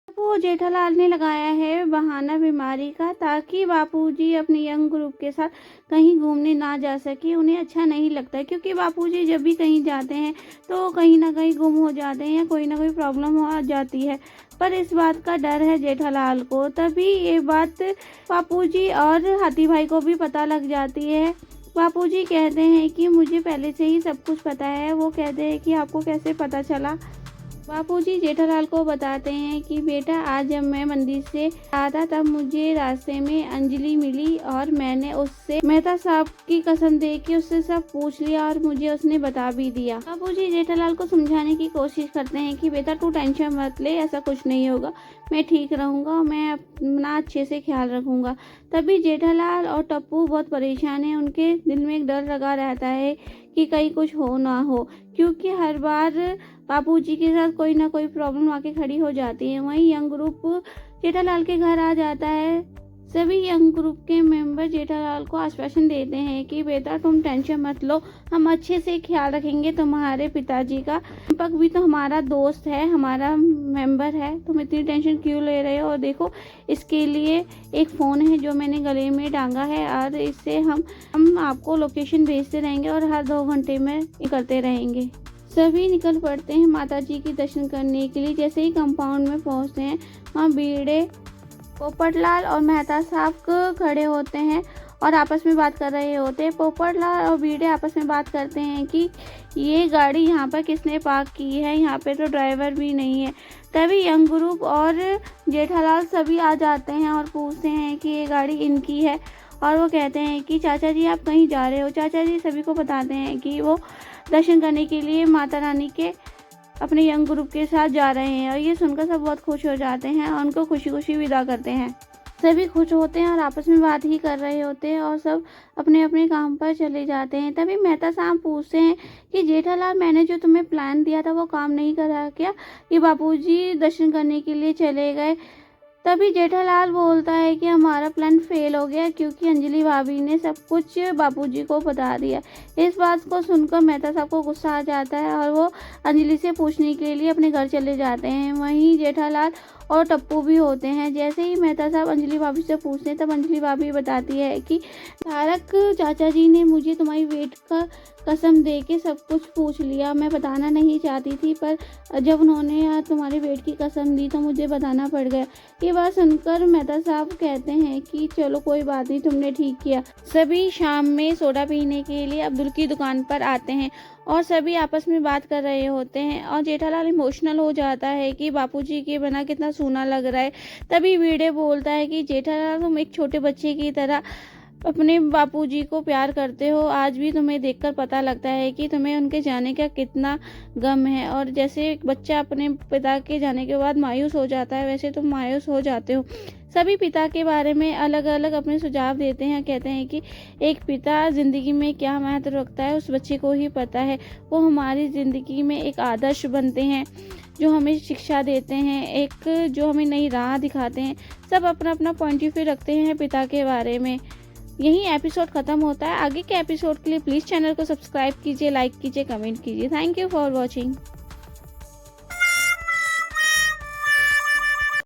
वो जेठालाल ने लगाया है बहाना बीमारी का, ताकि बापूजी अपने यंग ग्रुप के साथ कहीं घूमने ना जा सके। उन्हें अच्छा नहीं लगता है, क्योंकि बापूजी जब भी कहीं जाते हैं तो कहीं ना कहीं गुम हो जाते हैं या कोई ना कोई प्रॉब्लम हो जाती है। पर इस बात का डर है जेठालाल को। तभी ये बात बापूजी और हाथी भाई को भी पता लग जाती है। बापूजी कहते हैं कि मुझे पहले से ही सब कुछ पता है। वो कहते हैं कि आपको कैसे पता चला। बापूजी जेठालाल को बताते हैं कि बेटा, आज जब मैं मंदिर से आया था तब मुझे रास्ते में अंजलि मिली और मैंने उससे मेहता साहब की कसम दे के उससे सब पूछ लिया और मुझे उसने बता भी दिया। बापूजी जेठालाल को समझाने की कोशिश करते हैं कि बेटा, तू टेंशन मत ले, ऐसा कुछ नहीं होगा, मैं ठीक रहूँगा, मैं अपना अच्छे से ख्याल रखूँगा। तभी जेठालाल और टप्पू बहुत परेशान हैं। उनके दिल में एक डर लगा रहता है कि कहीं कुछ हो ना हो, क्योंकि हर बार बापूजी के साथ कोई ना कोई प्रॉब्लम आके खड़ी हो जाती है। वहीं यंग ग्रुप जेठालाल के घर आ जाता है। सभी यंग ग्रुप के मेंबर जेठालाल को आश्वासन देते हैं कि बेटा, तुम टेंशन मत लो, हम अच्छे से ख्याल रखेंगे तुम्हारे पिताजी का। दीपक भी तो हमारा दोस्त है, हमारा मेंबर है, तुम इतनी टेंशन क्यों ले रहे हो। और देखो, इसके लिए एक फ़ोन है जो मैंने गले में टांगा है और इससे हम आपको लोकेशन भेजते रहेंगे और हर 2 घंटे में करते रहेंगे। सभी निकल पड़ते हैं माताजी की दर्शन करने के लिए। जैसे ही कंपाउंड में पहुंचते हैं, वहाँ बीड़े, पोपटलाल और मेहता साहब खड़े होते हैं और आपस में बात कर रहे होते हैं। पोपटलाल और बीड़े आपस में बात करते हैं कि ये गाड़ी यहाँ पर किसने पार्क की है, यहाँ पे तो ड्राइवर भी नहीं है। तभी यंग ग्रुप और जेठालाल सभी आ जाते हैं और पूछते हैं कि ये गाड़ी इनकी है। और वो कहते हैं कि चाचा जी, आप कहीं जा रहे हो। चाचा जी सभी को बताते हैं कि वो दर्शन करने के लिए माता रानी के अपने यंग ग्रुप के साथ जा रहे हैं। और ये सुनकर सब बहुत खुश हो जाते हैं और उनको खुशी खुशी विदा करते हैं। सभी खुश होते हैं और आपस में बात ही कर रहे होते हैं और सब अपने अपने काम पर चले जाते हैं। तभी मेहता साहब पूछते हैं कि जेठालाल, मैंने जो तुम्हें प्लान दिया था वो काम नहीं करा क्या, कि बापूजी दर्शन करने के लिए चले गए। तभी जेठालाल बोलता है कि हमारा प्लान फेल हो गया, क्योंकि अंजलि भाभी ने सब कुछ बापूजी को बता दिया। इस बात को सुनकर मेहता साहब को गुस्सा आ जाता है और वो अंजलि से पूछने के लिए अपने घर चले जाते हैं। वहीं जेठालाल और टप्पू भी होते हैं। जैसे ही मेहता साहब अंजलि भाभी से पूछते हैं, तब अंजलि भाभी बताती है कि तारक चाचा जी ने मुझे तुम्हारी वेट का कसम दे के सब कुछ पूछ लिया। मैं बताना नहीं चाहती थी, पर जब उन्होंने तुम्हारे वेट की कसम दी तो मुझे बताना पड़ गया। ये बात सुनकर मेहता साहब कहते हैं कि चलो कोई बात नहीं, तुमने ठीक किया। सभी शाम में सोडा पीने के लिए अब्दुल की दुकान पर आते हैं और सभी आपस में बात कर रहे होते हैं। और जेठालाल इमोशनल हो जाता है कि बापूजी के बिना कितना सूना लग रहा है। तभी वीडे बोलता है कि जेठालाल, तुम एक छोटे बच्चे की तरह अपने बापूजी को प्यार करते हो। आज भी तुम्हें देखकर पता लगता है कि तुम्हें उनके जाने का कितना गम है। और जैसे एक बच्चा अपने पिता के जाने के बाद मायूस हो जाता है, वैसे तुम मायूस हो जाते हो। सभी पिता के बारे में अलग अलग अपने सुझाव देते हैं। कहते हैं कि एक पिता ज़िंदगी में क्या महत्व रखता है उस बच्चे को ही पता है। वो हमारी ज़िंदगी में एक आदर्श बनते हैं, जो हमें शिक्षा देते हैं, एक जो हमें नई राह दिखाते हैं। सब अपना अपना पॉइंट ऑफ व्यू रखते हैं पिता के बारे में। यही एपिसोड ख़त्म होता है। आगे के एपिसोड के लिए प्लीज़ चैनल को सब्सक्राइब कीजिए, लाइक कीजिए, कमेंट कीजिए। Thank you for watching.